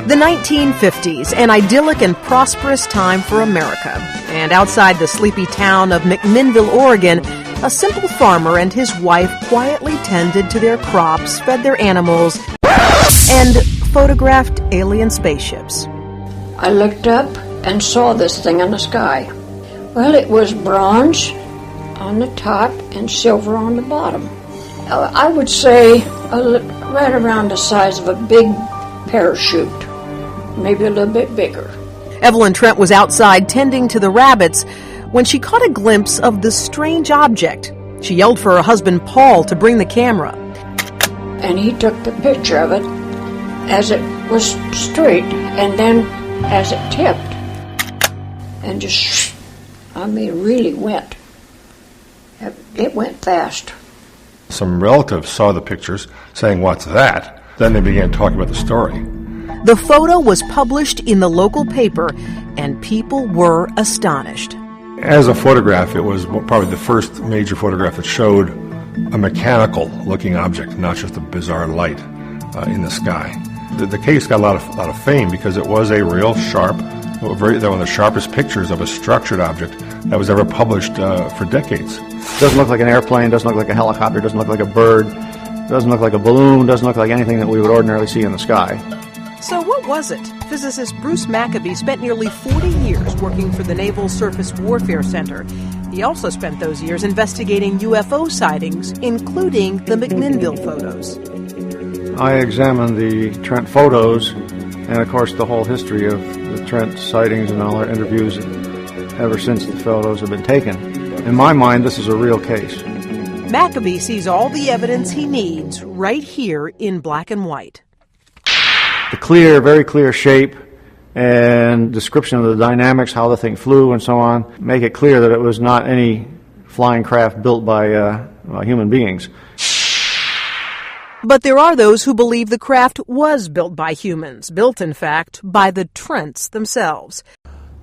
The 1950s, an idyllic and prosperous time for America. And outside the sleepy town of McMinnville, Oregon, a simple farmer and his wife quietly tended to their crops, fed their animals, and photographed alien spaceships. I looked up and saw this thing in the sky. Well, it was bronze on the top and silver on the bottom. I would say right around the size of a big parachute, maybe a little bit bigger. Evelyn Trent was outside tending to the rabbits when she caught a glimpse of the strange object. She yelled for her husband Paul to bring the camera. And he took the picture of it as it was straight and then as it tipped. And just, really went. It went fast. Some relatives saw the pictures saying, "What's that?" Then they began talking about the story. The photo was published in the local paper, and people were astonished. As a photograph, it was probably the first major photograph that showed a mechanical-looking object, not just a bizarre light in the sky. The case got a lot of fame because it was a real sharp, one of the sharpest pictures of a structured object that was ever published for decades. Doesn't look like an airplane, doesn't look like a helicopter, doesn't look like a bird, doesn't look like a balloon, doesn't look like anything that we would ordinarily see in the sky. So what was it? Physicist Bruce Maccabee spent nearly 40 years working for the Naval Surface Warfare Center. He also spent those years investigating UFO sightings, including the McMinnville photos. I examined the Trent photos and, of course, the whole history of the Trent sightings and all our interviews ever since the photos have been taken. In my mind, this is a real case. Maccabee sees all the evidence he needs right here in black and white. The clear, very clear shape and description of the dynamics, how the thing flew and so on, make it clear that it was not any flying craft built by human beings. But there are those who believe the craft was built by humans, built, in fact, by the Trents themselves.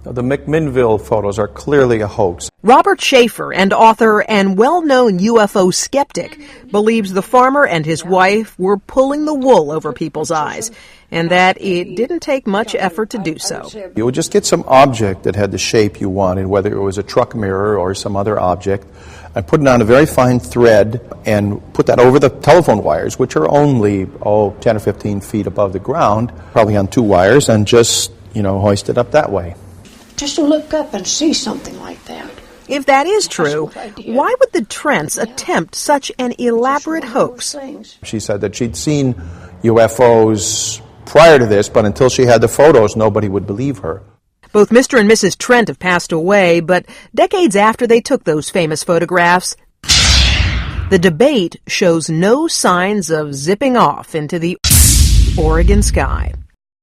The McMinnville photos are clearly a hoax. Robert Schaefer, an author and well-known UFO skeptic, believes the farmer and his wife were pulling the wool over people's eyes, and that it didn't take much effort to do so. You would just get some object that had the shape you wanted, whether it was a truck mirror or some other object, and put it on a very fine thread and put that over the telephone wires, which are only 10 or 15 feet above the ground, probably on 2 wires, and just, hoist it up that way. Just to look up and see something like that. If that is true, why would the Trents attempt such an elaborate hoax? She said that she'd seen UFOs prior to this, but until she had the photos, nobody would believe her. Both Mr. and Mrs. Trent have passed away, but decades after they took those famous photographs, the debate shows no signs of zipping off into the Oregon sky.